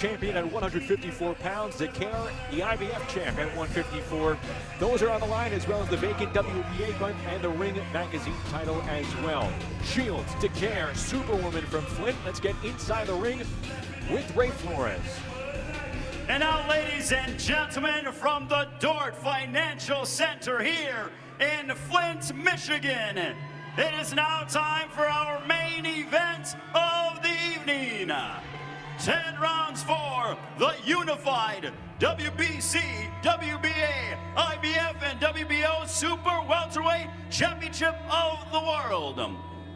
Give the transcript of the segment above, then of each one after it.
Champion at 154 pounds, Dicaire, the IBF champ at 154. Those are on the line, as well as the vacant WBA belt and the Ring Magazine title as well. Shields, Dicaire, Superwoman from Flint. Let's get inside the ring with Ray Flores. And now, ladies and gentlemen, from the Dort Financial Center here in Flint, Michigan, it is now time for our main event of the evening. 10 rounds for the unified WBC, WBA, IBF, and WBO Super Welterweight Championship of the World.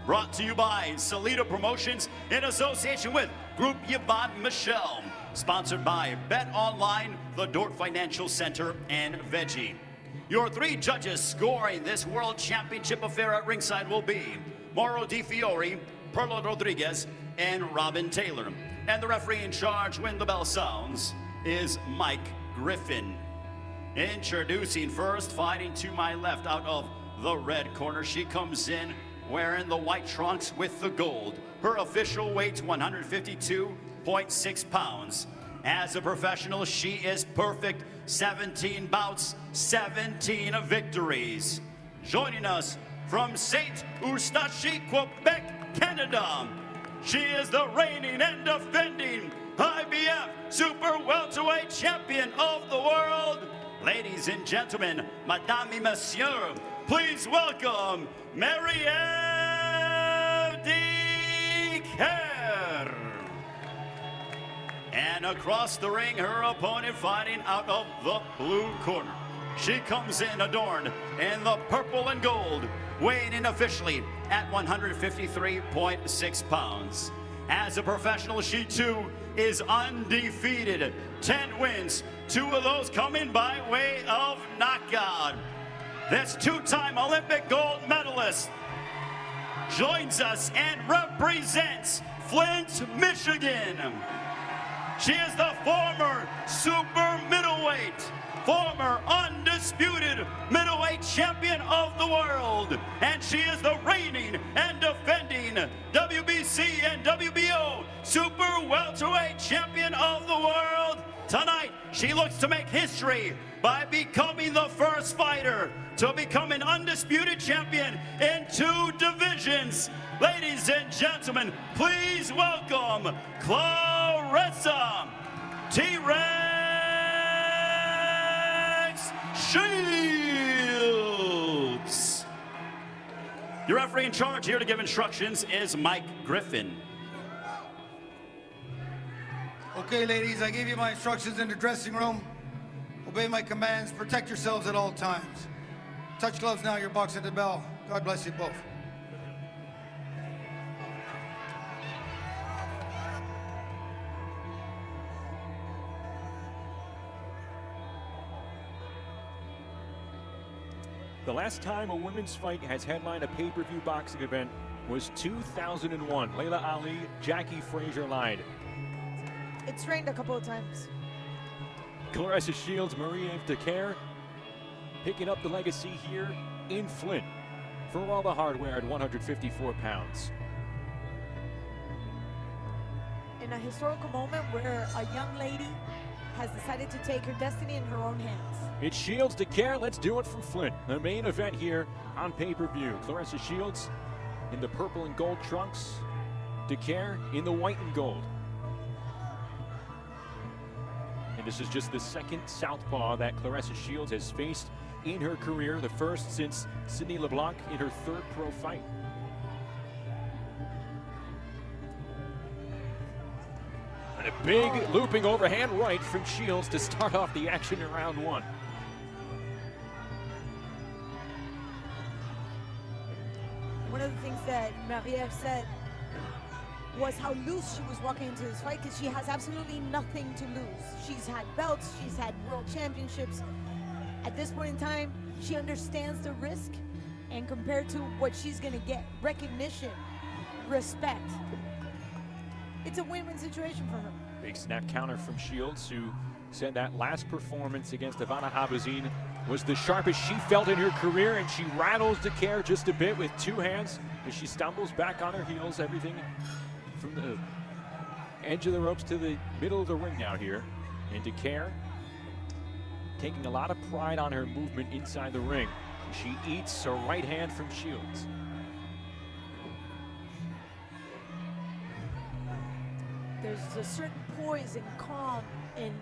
Brought to you by Salida Promotions in association with Group Yvonne Michelle. Sponsored by Bet Online, the Dort Financial Center, and Veggie. Your three judges scoring this World Championship affair at ringside will be Mauro Di Fiore, Perlo Rodriguez, and Robin Taylor. And the referee in charge when the bell sounds is Mike Griffin. Introducing first, fighting to my left out of the red corner. She comes in wearing the white trunks with the gold. Her official weight, 152.6 pounds. As a professional, she is perfect. 17 bouts, 17 victories. Joining us from Saint Eustache, Quebec, Canada. She is the reigning and defending IBF Super Welterweight Champion of the World. Ladies and gentlemen, Madame et Monsieur, please welcome Marielle Dicaire. And across the ring, her opponent fighting out of the blue corner. She comes in adorned in the purple and gold, weighing in officially at 153.6 pounds. As a professional, she too is undefeated. 10 wins, 2 of those coming by way of knockout. This two-time Olympic gold medalist joins us and represents Flint, Michigan. She is the former super middleweight, former undisputed middleweight champion of the world, and she is the reigning and defending WBC and WBO Super Welterweight Champion of the world. Tonight, she looks to make history by becoming the first fighter to become an undisputed champion in 2 divisions. Ladies and gentlemen, please welcome Claressa T-Rex Shields. Your referee in charge here to give instructions is Mike Griffin. Okay, ladies, I gave you my instructions in the dressing room. Obey my commands. Protect yourselves at all times. Touch gloves now. You're boxing the bell. God bless you both. The last time a women's fight has headlined a pay-per-view boxing event was 2001. Layla Ali, Jackie Frazier lied. It's rained a couple of times. Claressa Shields, Marielle Dicaire, picking up the legacy here in Flint for all the hardware at 154 pounds. In a historical moment where a young lady has decided to take her destiny in her own hands. It's Shields, Dicaire, let's do it from Flint. The main event here on pay-per-view. Claressa Shields in the purple and gold trunks, Dicaire in the white and gold. And this is just the second southpaw that Claressa Shields has faced in her career, the first since Sydney LeBlanc in her 3rd pro fight. And a big looping overhand right from Shields to start off the action in round 1. One of the things that Marielle said was how loose she was walking into this fight, because she has absolutely nothing to lose. She's had belts, she's had world championships. At this point in time, she understands the risk, and compared to what she's gonna get, recognition, respect, it's a win-win situation for her. Big snap counter from Shields, who said that last performance against Ivana Habazin was the sharpest she felt in her career, and she rattles Dicaire just a bit with 2 hands as she stumbles back on her heels. Everything from the edge of the ropes to the middle of the ring now here. And Dicaire taking a lot of pride on her movement inside the ring. She eats a right hand from Shields. There's a certain poise and calm in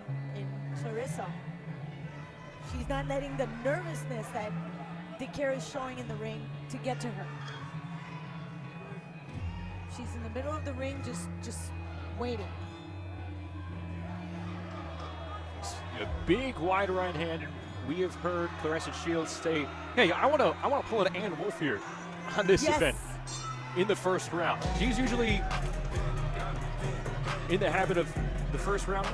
Claressa. She's not letting the nervousness that Dicaire is showing in the ring to get to her. She's in the middle of the ring, just waiting. A big wide right hand. We have heard Claressa Shields say, "Hey, I want to pull an Ann Wolf here on this event in the first round." She's usually in the habit of the first round,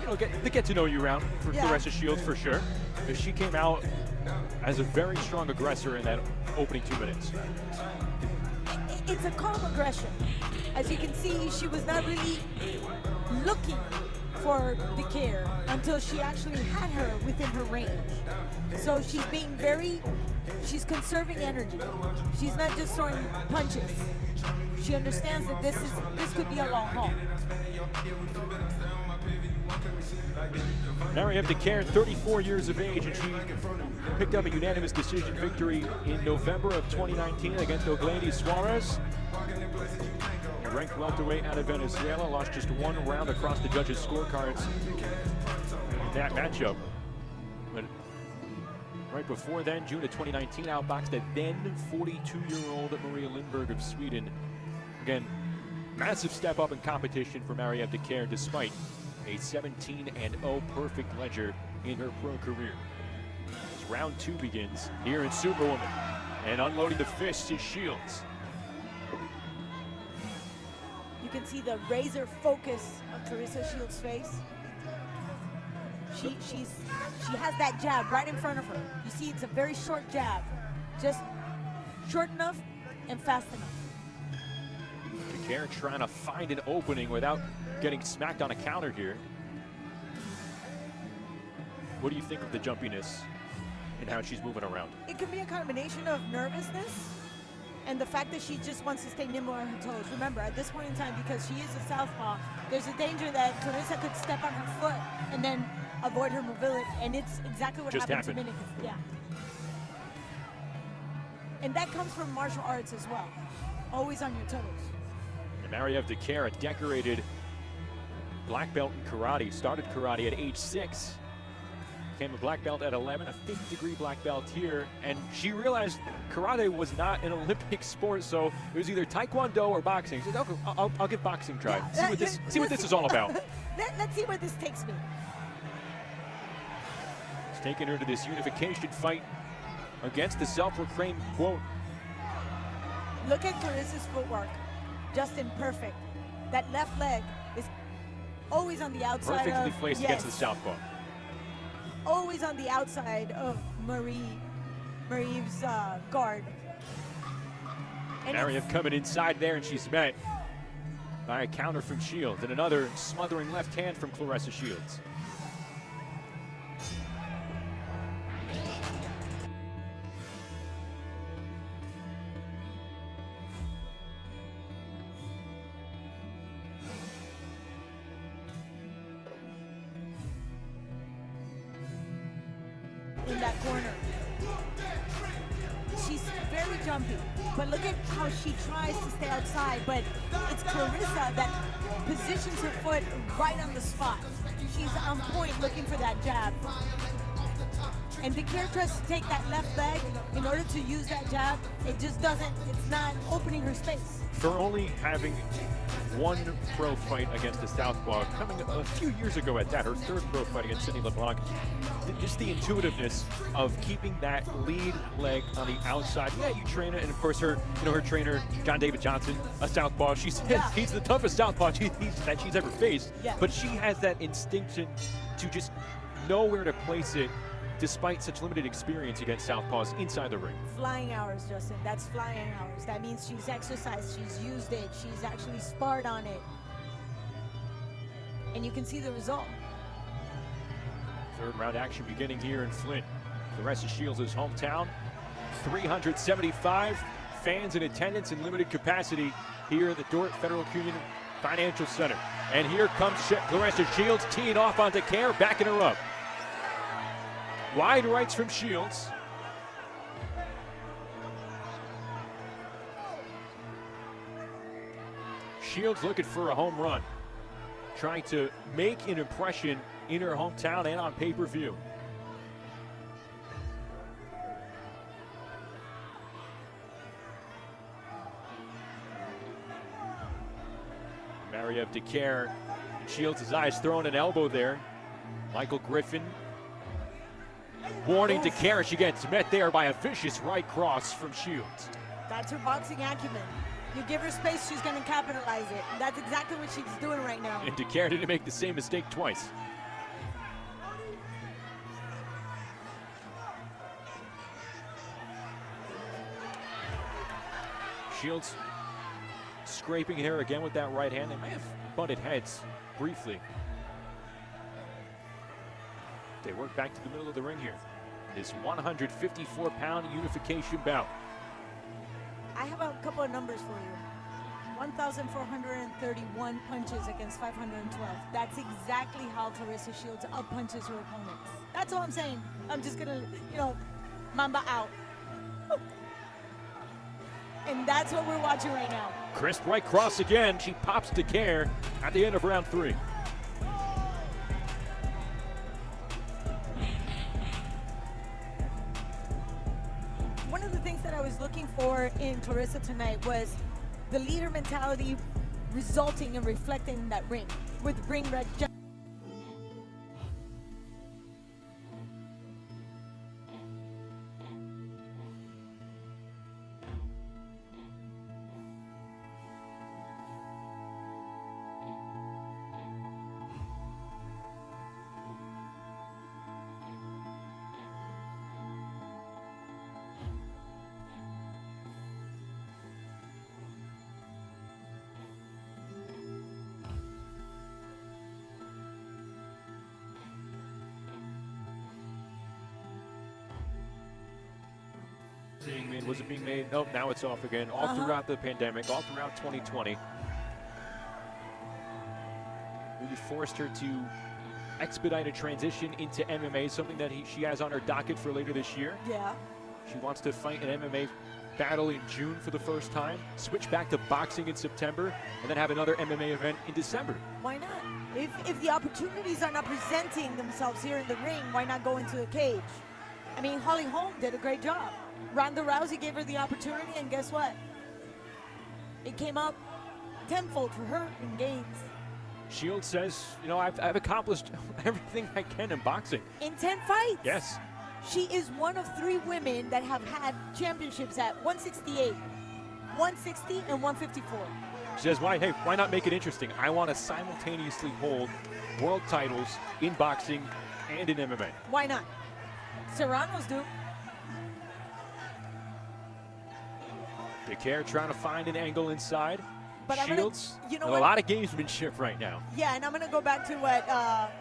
the get to know you round for Claressa Shields for sure. But she came out as a very strong aggressor in that opening 2 minutes. It's a calm aggression. As you can see, she was not really looking for Dicaire until she actually had her within her range. So she's being she's conserving energy. She's not just throwing punches. She understands that this could be a long haul. Marieve Dicaire, 34 years of age, and she picked up a unanimous decision victory in November of 2019 against Ogleni Suarez. A ranked welterweight out of Venezuela, lost just one round across the judges' scorecards in that matchup. But right before then, June of 2019, outboxed a then 42-year-old Maria Lindberg of Sweden. Again, massive step up in competition for Marieve Dicaire despite a 17-0 perfect ledger in her pro career. As round 2 begins here in Superwoman, and unloading the fists is Shields. You can see the razor focus on Claressa Shields' face. She has that jab right in front of her. You see, it's a very short jab, just short enough and fast enough. Dicaire trying to find an opening without getting smacked on a counter here. What do you think of the jumpiness and how she's moving around? It could be a combination of nervousness and the fact that she just wants to stay nimble on her toes. Remember, at this point in time, because she is a southpaw, there's a danger that Claressa could step on her foot and then avoid her mobility, and it's exactly what happened to Dominicus. Yeah. And that comes from martial arts as well. Always on your toes. And Marieve Dicaire, a decorated black belt in karate, started karate at age 6. Became a black belt at 11, a 5th degree black belt here, and she realized karate was not an Olympic sport, so it was either taekwondo or boxing. She said, "Okay, I'll give boxing a try. See what this is all about." Let's see where this takes me. It's taking her to this unification fight against the self-proclaimed quote. Look at Claressa's footwork, Justin, perfect. That left leg is always on the outside. Perfectly placed against the southpaw. Always on the outside of Marieve's guard. And Marieve coming inside there, and she's met by a counter from Shields and another smothering left hand from Claressa Shields. in that corner. She's very jumpy, but look at how she tries to stay outside, but it's Claressa that positions her foot right on the spot. She's on point looking for that jab. And Dicaire tries to take that left leg in order to use that jab. It just doesn't, it's not opening her space. For only having one pro fight against a southpaw, coming a few years ago at that, her third pro fight against Cindy LeBlanc, just the intuitiveness of keeping that lead leg on the outside. Yeah, you train it, and of course her trainer, John David Johnson, a southpaw. She says he's the toughest southpaw that she's ever faced. Yeah. But she has that instinction to just know where to place it, despite such limited experience against southpaws inside the ring. Flying hours, Justin. That's flying hours. That means she's exercised, she's used it, she's actually sparred on it. And you can see the result. Third round action beginning here in Flint, Claressa Shields' hometown. 375 fans in attendance in limited capacity here at the Dordt Federal Financial Center. And here comes Claressa Shields teeing off on Dicaire, backing her up. Wide rights from Shields. Shields looking for a home run, trying to make an impression in her hometown and on pay-per-view. Marie-Eve Dicaire, Shields' his eyes, throwing an elbow there. Michael Griffin warning Dicaire. She gets met there by a vicious right cross from Shields. That's her boxing acumen. You give her space, she's going to capitalize it. And that's exactly what she's doing right now. And Dicaire didn't make the same mistake twice. Shields scraping her again with that right hand. They may have butted heads briefly. They work back to the middle of the ring here. This 154-pound unification bout. I have a couple of numbers for you. 1,431 punches against 512. That's exactly how Claressa Shields up-punches her opponents. That's all I'm saying. I'm just gonna, Mamba out. And that's what we're watching right now. Crisp right cross again. She pops Dicaire at the end of round 3. One of the things that I was looking for in Claressa tonight was the leader mentality resulting and reflecting in that ring with ring red. Was it being made? Nope, now it's off again. All throughout the pandemic, all throughout 2020. Really forced her to expedite a transition into MMA, something that she has on her docket for later this year. Yeah. She wants to fight an MMA battle in June for the first time, switch back to boxing in September, and then have another MMA event in December. Why not? If the opportunities are not presenting themselves here in the ring, why not go into a cage? I mean, Holly Holm did a great job. Ronda Rousey gave her the opportunity, and guess what? It came up tenfold for her in gains. Shields says, I've accomplished everything I can in boxing. In 10 fights? Yes. She is one of 3 women that have had championships at 168, 160, and 154. She says, why not make it interesting? I want to simultaneously hold world titles in boxing and in MMA. Why not? Serranos do. Dicaire trying to find an angle inside. But Shields, a lot of gamesmanship right now. Yeah, and I'm going to go back to what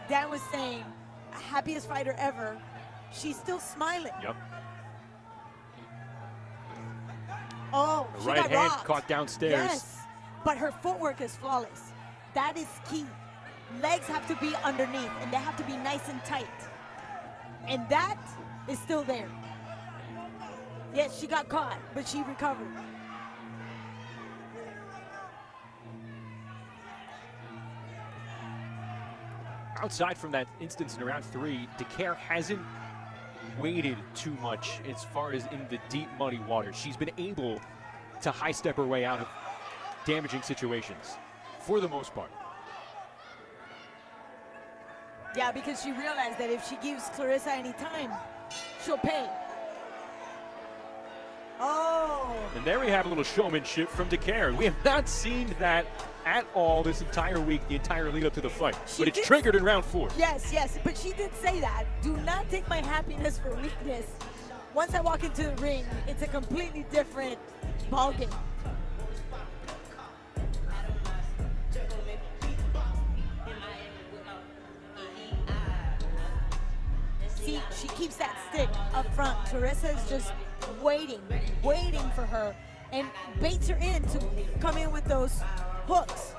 Dan was saying. Happiest fighter ever. She's still smiling. Yep. Oh, The she right got hand rocked. caught downstairs. Yes, but her footwork is flawless. That is key. Legs have to be underneath, and they have to be nice and tight. And that is still there. Yes, she got caught, but she recovered. Outside from that instance in round 3, Dicaire hasn't waded too much as far as in the deep, muddy water. She's been able to high-step her way out of damaging situations, for the most part. Yeah, because she realized that if she gives Claressa any time, she'll pay. Oh. And there we have a little showmanship from Dicaire. We have not seen that at all this entire week, the entire lead up to the fight. But it's triggered in round 4. Yes, but she did say that. Do not take my happiness for weakness. Once I walk into the ring, it's a completely different ballgame. See, she keeps that stick up front. Claressa is just waiting for her and baits her in to come in with those hooks.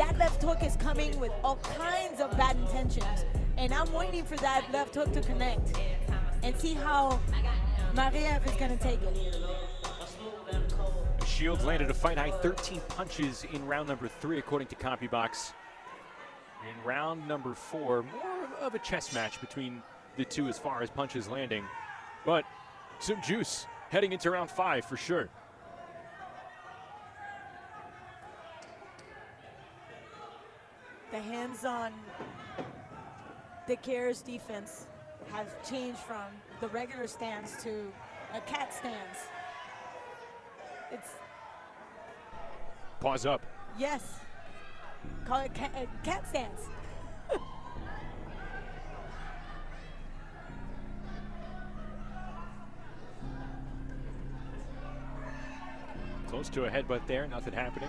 that left hook is coming with all kinds of bad intentions. And I'm waiting for that left hook to connect and see how Marie-Ève is going to take it. Shields landed a fight high 13 punches in round number 3, according to CompuBox. In round number 4, more of a chess match between the two as far as punches landing, but some juice heading into round 5 for sure. The hands on Dicaire's defense have changed from the regular stance to a cat stance. It's Pause up. yes. Call it cat stance. Close to a headbutt there, nothing happening.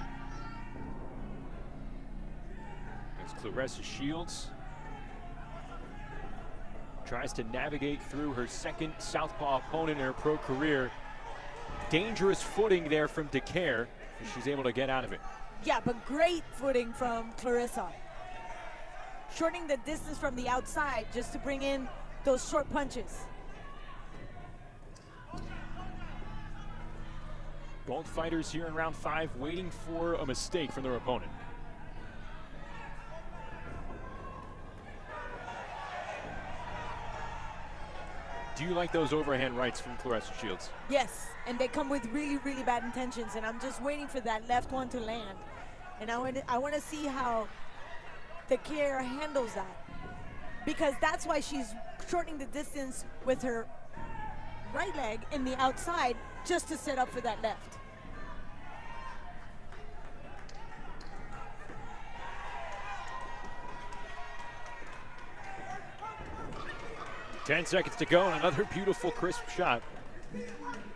It's Claressa Shields. Tries to navigate through her second southpaw opponent in her pro career. Dangerous footing there from Dicaire, and she's able to get out of it. Yeah, but great footing from Claressa. Shortening the distance from the outside just to bring in those short punches. Both fighters here in round 5 waiting for a mistake from their opponent. Do you like those overhand rights from Claressa Shields? Yes, and they come with really, really bad intentions, and I'm just waiting for that left one to land. And I want to see how Dicaire handles that, because that's why she's shortening the distance with her right leg in the outside just to set up for that left. Ten seconds to go, and another beautiful, crisp shot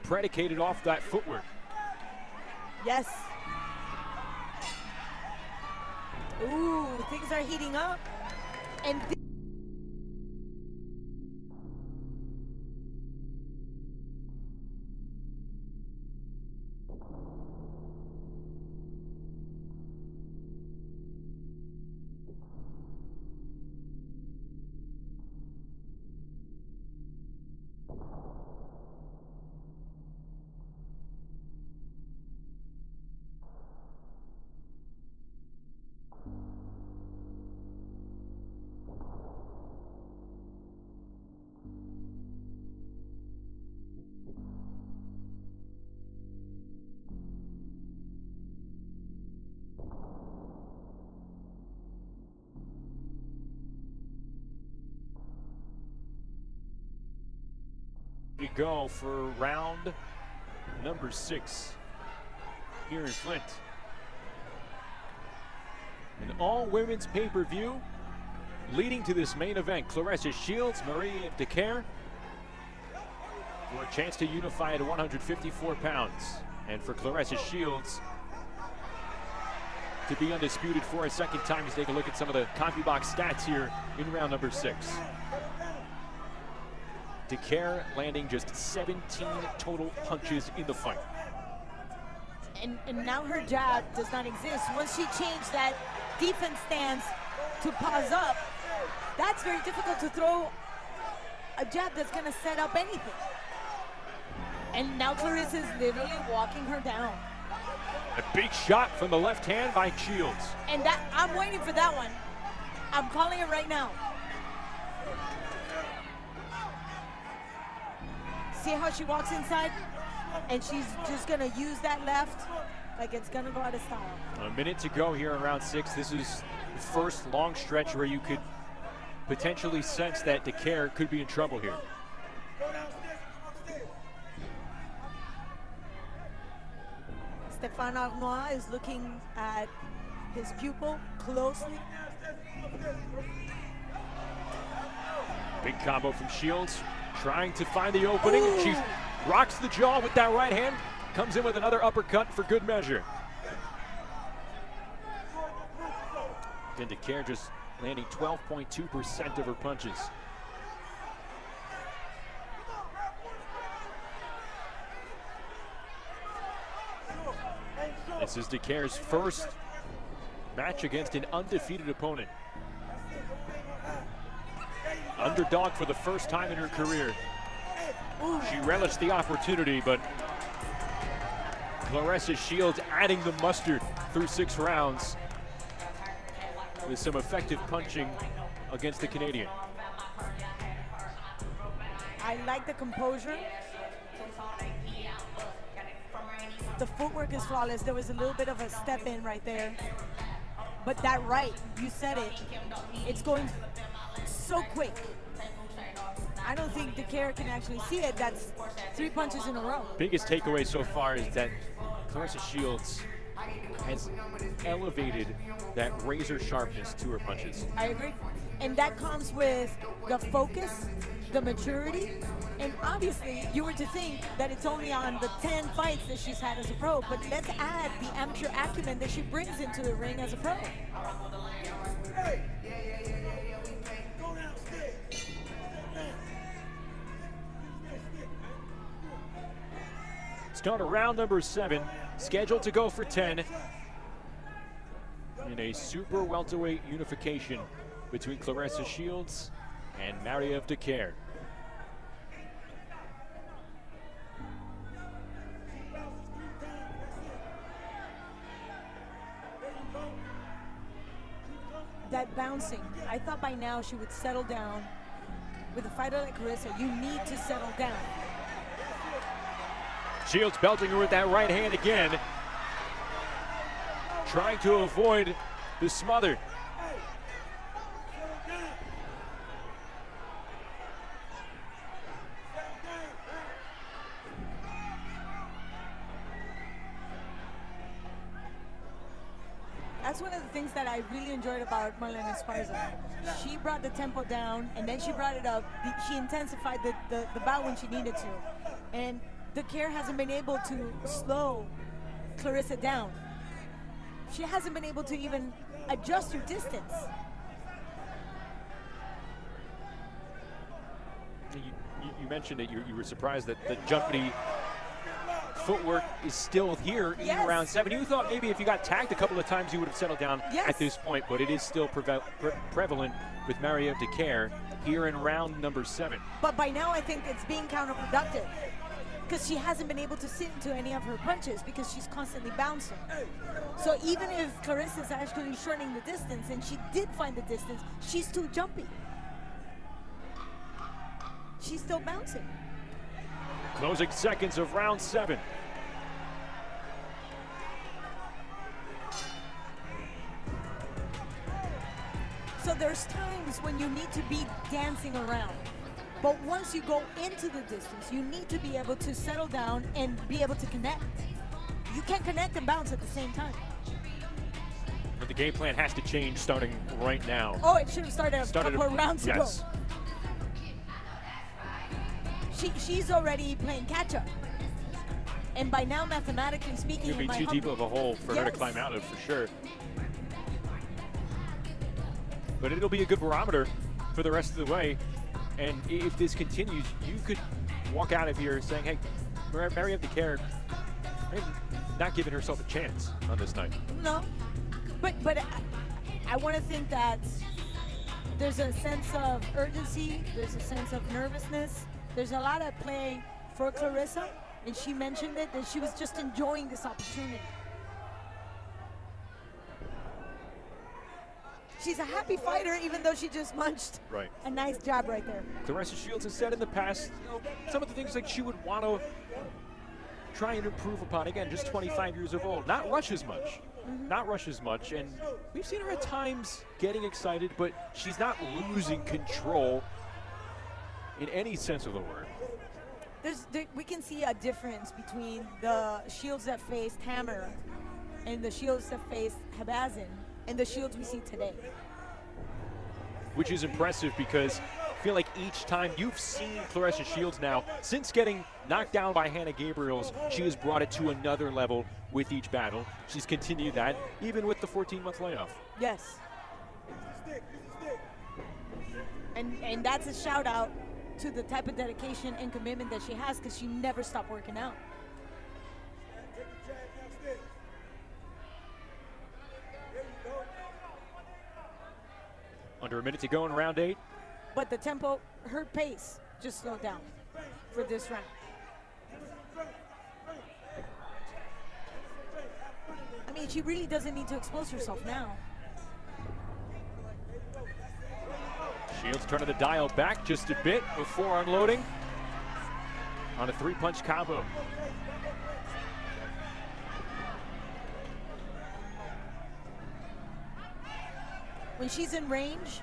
predicated off that footwork. Yes. Ooh, things are heating up. And we go for round number 6 here in Flint. An all-women's pay-per-view leading to this main event. Claressa Shields, Marie-Ève Dicaire for a chance to unify at 154 pounds. And for Claressa Shields to be undisputed for a second time. Let's take a look at some of the CompuBox stats here in round number 6. Dicaire landing just 17 total punches in the fight. And now her jab does not exist. Once she changed that defense stance to pause up, that's very difficult to throw a jab that's going to set up anything. And now Claressa is literally walking her down. A big shot from the left hand by Shields. And that, I'm waiting for that one. I'm calling it right now. See how she walks inside? And she's just gonna use that left like it's gonna go out of style. A minute to go here in round 6. This is the first long stretch where you could potentially sense that Dicaire could be in trouble here. Stéphane Arnois is looking at his pupil closely. Big combo from Shields, trying to find the opening. Ooh. She rocks the jaw with that right hand, comes in with another uppercut for good measure. And Dicaire just landing 12.2% of her punches. This is Dicaire's first match against an undefeated opponent. Underdog for the first time in her career. She relished the opportunity, but Claressa Shields adding the mustard through 6 rounds with some effective punching against the Canadian. I like the composure. The footwork is flawless. There was a little bit of a step in right there. But that right, you said it, it's going so quick. I don't think Dicaire can actually see it. That's 3 punches in a row. Biggest takeaway so far is that Claressa Shields has elevated that razor sharpness to her punches. I agree. And that comes with the focus, the maturity, and obviously you were to think that it's only on the 10 fights that she's had as a pro, but let's add the amateur acumen that she brings into the ring as a pro. Start of round number 7, scheduled to go for 10 in a super welterweight unification between Claressa Shields and Marie-Eve Dicaire. That bouncing, I thought by now she would settle down. With a fighter like Claressa, you need to settle down. Shields belting her with that right hand again, trying to avoid the smother. That's one of the things that I really enjoyed about Marlene Esparza. She brought the tempo down, and then she brought it up. She intensified the bout when she needed to. And Dicaire hasn't been able to slow Claressa down. She hasn't been able to even adjust her distance. You mentioned it, you were surprised that the jumpy footwork is still here in round 7. You thought maybe if you got tagged a couple of times you would have settled down at this point, but it is still prevalent with Marie-Eve Dicaire here in round number 7. But by now I think it's being counterproductive because she hasn't been able to sit into any of her punches because she's constantly bouncing. So even if Claressa is actually shortening the distance, and she did find the distance, she's too jumpy. She's still bouncing. Closing seconds of round 7. So there's times when you need to be dancing around. But once you go into the distance, you need to be able to settle down and be able to connect. You can't connect and bounce at the same time. But the game plan has to change starting right now. Oh, it should have started a couple of rounds ago. She's already playing catch up. And by now, mathematically speaking, it'd be too deep of a hole for her to climb out of, for sure. But it'll be a good barometer for the rest of the way. And if this continues, you could walk out of here saying, hey, Marie-Eve Dicaire not giving herself a chance on this night. No, but I want to think that there's a sense of urgency, there's a sense of nervousness. There's a lot at play for Claressa, and she mentioned it, that she was just enjoying this opportunity. She's a happy fighter, even though she just munched a nice jab right there. Claressa Shields has said in the past, some of the things like she would want to try and improve upon. Again, just 25 years old, not rush as much. Not rush as much, and we've seen her at times getting excited, but she's not losing control in any sense of the word. We can see a difference between the Shields that faced Hammer and the Shields that faced Habazin and the Shields we see today. Which is impressive because I feel like each time you've seen Claressa Shields now, since getting knocked down by Hannah Gabriels, she has brought it to another level with each battle. She's continued that, even with the 14-month layoff. Yes. And that's a shout out to the type of dedication and commitment that she has, because she never stopped working out. Under a minute to go in round 8. But the tempo, her pace, just slowed down for this round. I mean, she really doesn't need to expose herself now. Shields turning the dial back just a bit before unloading on a 3-punch combo. When she's in range,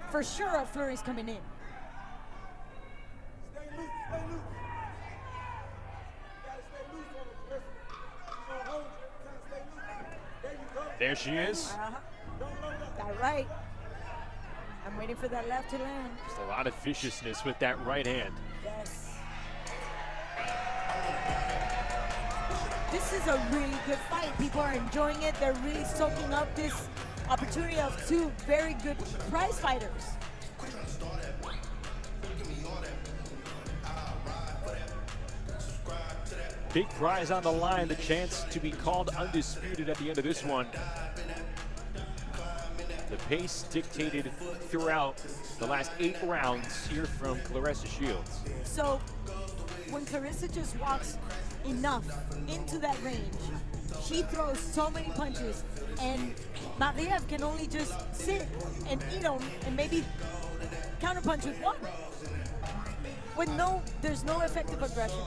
for sure a flurry's coming in. There she is. That right. I'm waiting for that left to land. Just a lot of viciousness with that right hand. Yes. This is a really good fight. People are enjoying it. They're really soaking up this opportunity of two very good prize fighters. Big prize on the line, the chance to be called undisputed at the end of this one. The pace dictated throughout the last 8 rounds here from Claressa Shields. So when Claressa just walks enough into that range, she throws so many punches, and Mariev can only just sit and eat them and maybe counterpunch with one. With there's no effective aggression.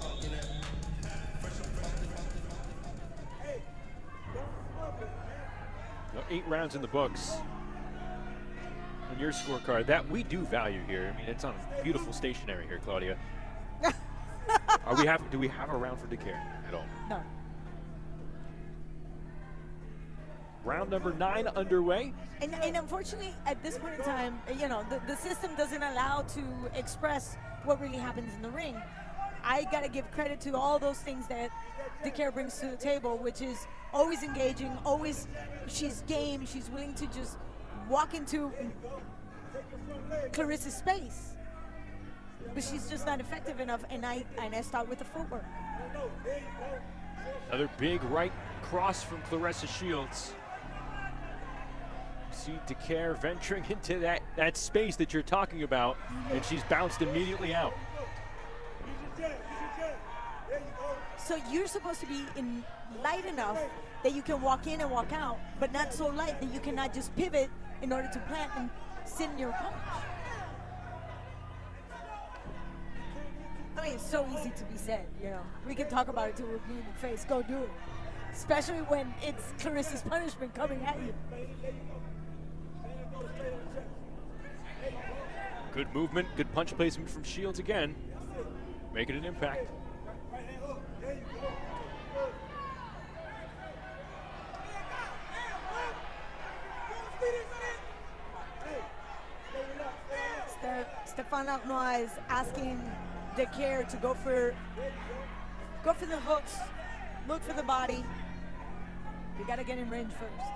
8 rounds in the books on your scorecard. That we do value here. I mean, it's on beautiful stationery here, Claudia. Do we have a round for Dicaire at all? No. Round number 9 underway. And unfortunately, at this point in time, you know, the system doesn't allow to express what really happens in the ring. I gotta give credit to all those things that Dicaire brings to the table, which is always engaging, always she's game, she's willing to just walk into Claressa's space. But she's just not effective enough, and I start with the footwork. Another big right cross from Claressa Shields. See Dicaire venturing into that space that you're talking about, and she's bounced immediately out. So you're supposed to be light enough that you can walk in and walk out, but not so light that you cannot just pivot in order to plant and send your punch. I mean, it's so easy to be said, you know. We can talk about it till we're blue in the face. Go do it. Especially when it's Claressa's punishment coming at you. Good movement, good punch placement from Shields again. Making an impact. Stéphane Arnois is asking Dicaire to go for the hooks, look for the body. You gotta get in range first.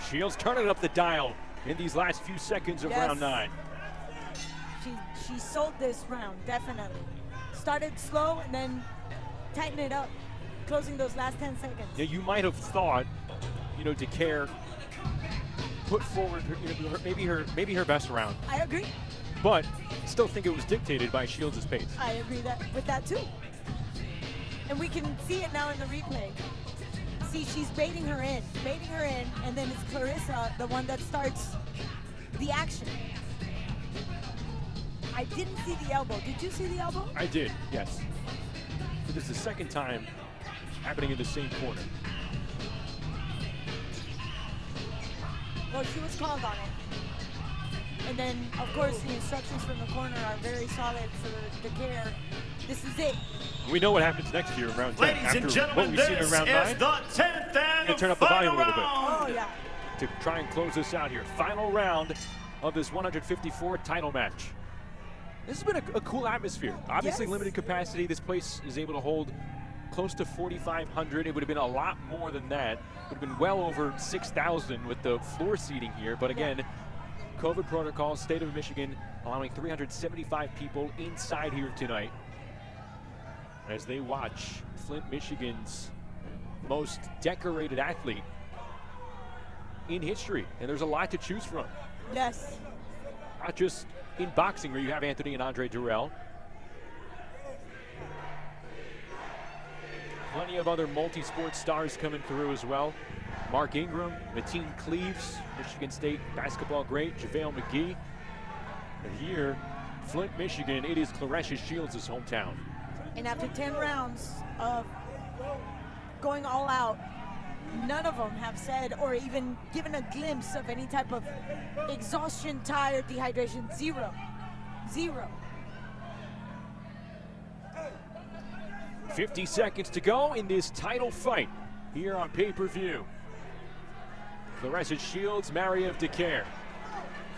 Shields turning up the dial in these last few seconds of round 9. She sold this round, definitely. Started slow and then tighten it up, closing those last 10 seconds. Yeah, you might have thought, you know, Dicaire put forward maybe her best round. I agree. But still think it was dictated by Shields' pace. I agree with that too. And we can see it now in the replay. See, she's baiting her in, and then it's Claressa, the one that starts the action. I didn't see the elbow. Did you see the elbow? I did, yes. So this is the second time happening in the same corner. Well, she was called on it. And then, of course, the instructions from the corner are very solid for Dicaire. This is it. We know what happens next year in round 10. Ladies and gentlemen, this is the 10th and turn up the volume a little bit. Oh, yeah. To try and close this out here. Final round of this 154 title match. This has been a cool atmosphere. Obviously, yes. Limited capacity. This place is able to hold close to 4,500. It would have been a lot more than that. It would have been well over 6,000 with the floor seating here. But again, COVID protocols, state of Michigan allowing 375 people inside here tonight. as they watch Flint, Michigan's most decorated athlete in history. And there's a lot to choose from. Yes. Not just in boxing where you have Anthony and Andre Durrell. Plenty of other multi-sport stars coming through as well. Mark Ingram, Mateen Cleaves, Michigan State basketball great, JaVale McGee. And here, Flint, Michigan, it is Claressa Shields' hometown. And after 10 rounds of going all out, none of them have said or even given a glimpse of any type of exhaustion, tired, dehydration. Zero. Zero. 50 seconds to go in this title fight here on pay-per-view. Claressa Shields, Marie-Eve Dicaire.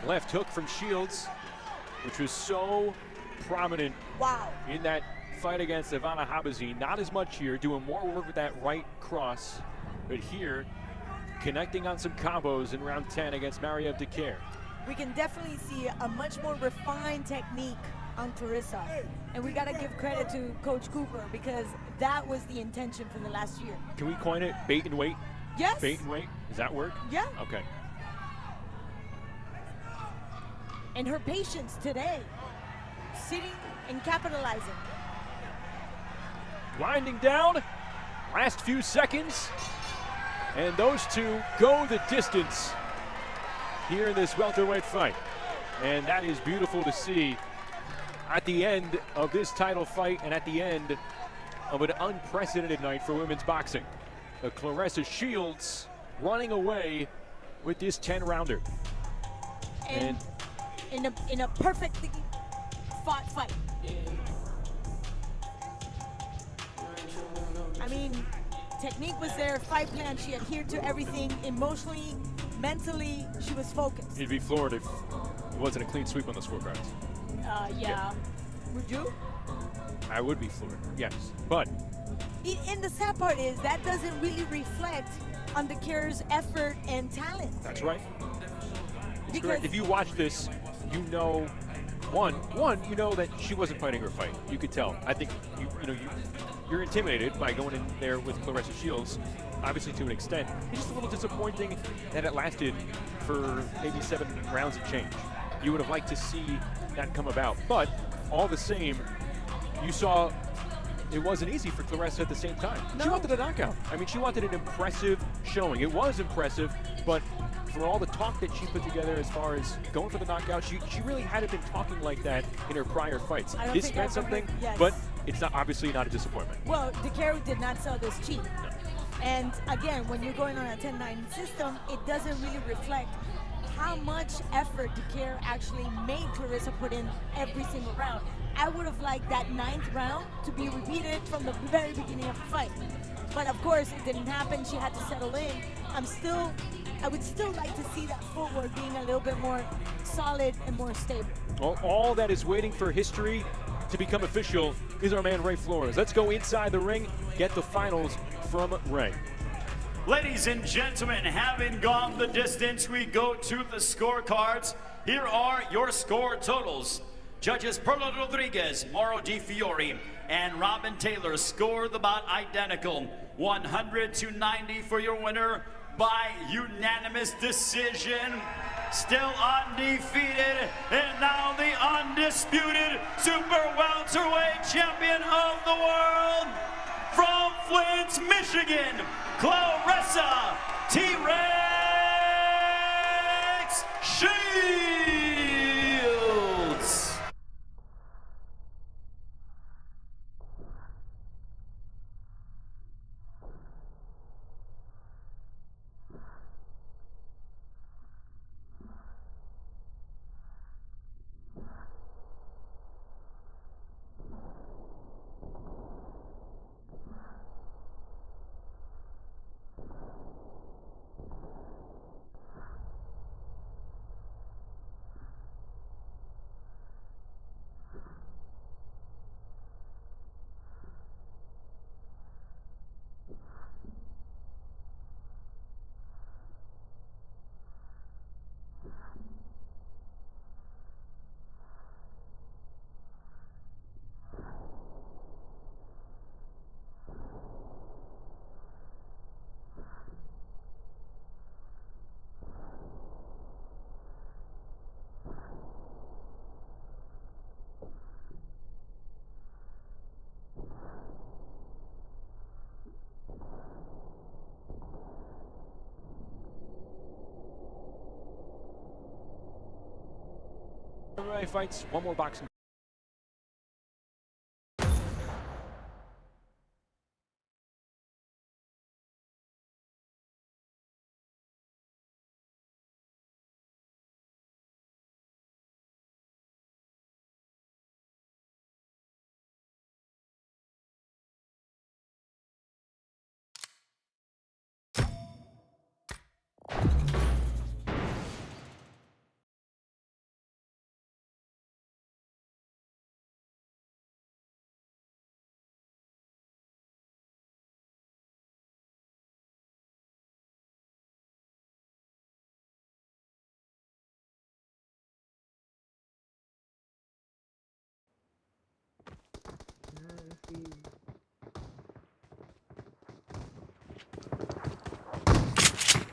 Left hook from Shields, which was so prominent in that fight against Ivana Habazin. Not as much here, doing more work with that right cross, but here, connecting on some combos in round 10 against Marie-Eve Dicaire. We can definitely see a much more refined technique on Claressa. And we got to give credit to Coach Cooper because that was the intention for the last year. Can we coin it bait and wait? Yes. Bait and wait? Does that work? Yeah. Okay. And her patience today, sitting and capitalizing. Winding down, last few seconds, and those two go the distance here in this welterweight fight. And that is beautiful to see at the end of this title fight and at the end of an unprecedented night for women's boxing. The Claressa Shields running away with this 10-rounder. And in a perfectly fought fight. I mean, technique was there, fight plan, she adhered to everything, emotionally, mentally, she was focused. You'd be floored if it wasn't a clean sweep on the scorecards. Yeah. Would you? I would be floored, yes. But And the sad part is that doesn't really reflect on Dicaire's effort and talent. that's right. It's Because correct. If you watch this, you know, one, you know that she wasn't fighting her fight. You could tell. I think you're intimidated by going in there with Claressa Shields, obviously to an extent. It's just a little disappointing that it lasted for maybe 7 rounds of change. You would have liked to see that come about, but all the same, you saw it wasn't easy for Claressa at the same time. No. She wanted a knockout. I mean, she wanted an impressive showing. It was impressive, but for all the talk that she put together as far as going for the knockout, she really hadn't been talking like that in her prior fights. This meant something, but it's not obviously not a disappointment. Well, Dicaire did not sell this cheap. And again, when you're going on a 10-9 system, it doesn't really reflect how much effort Dicaire actually made Claressa put in every single round. I would have liked that 9th round to be repeated from the very beginning of the fight. But of course, it didn't happen. She had to settle in. I would still like to see that footwork being a little bit more solid and more stable. Well, all that is waiting for history to become official is our man Ray Flores. Let's go inside the ring, get the finals from Ray. Ladies and gentlemen, having gone the distance, we go to the scorecards. Here are your score totals. Judges Perla Rodriguez, Mauro Di Fiore, and Robin Taylor scored about identical. 100 to 90 for your winner by unanimous decision. Still undefeated, and now the undisputed super welterweight champion of the world, from Flint, Michigan, Claressa T-Rex Shields. MMA fights, one more boxing.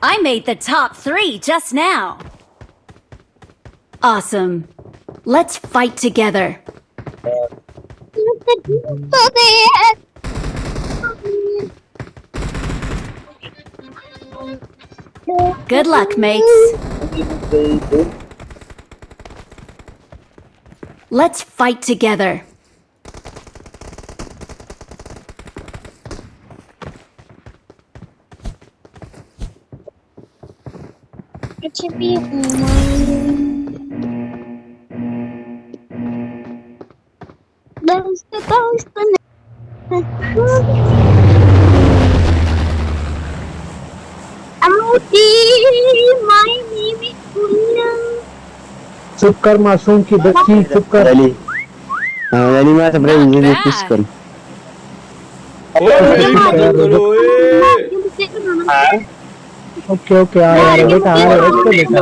I made the top 3 just now. Awesome. Let's fight together. Good luck, mates. Let's fight together. It should be चुप कर मासूम की बच्ची चुप कर अली अली मैं सब रही किस कर ओके ओके आ यार बेटा आ रहा है इसको बेटा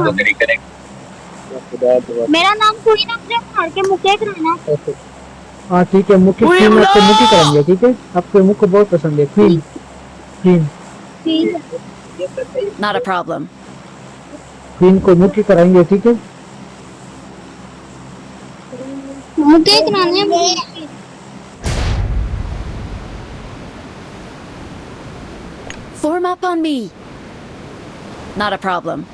मेरा नाम कोई ना मुझे मार के मुके कराना। हाँ ठीक है मुके क्वीन आपको मुके करेंगे ठीक है आपको मुके बहुत पसंद है queen queen Not a problem. Queen को मुके कराएंगे ठीक है मुके कराने Form up on me. Not a problem.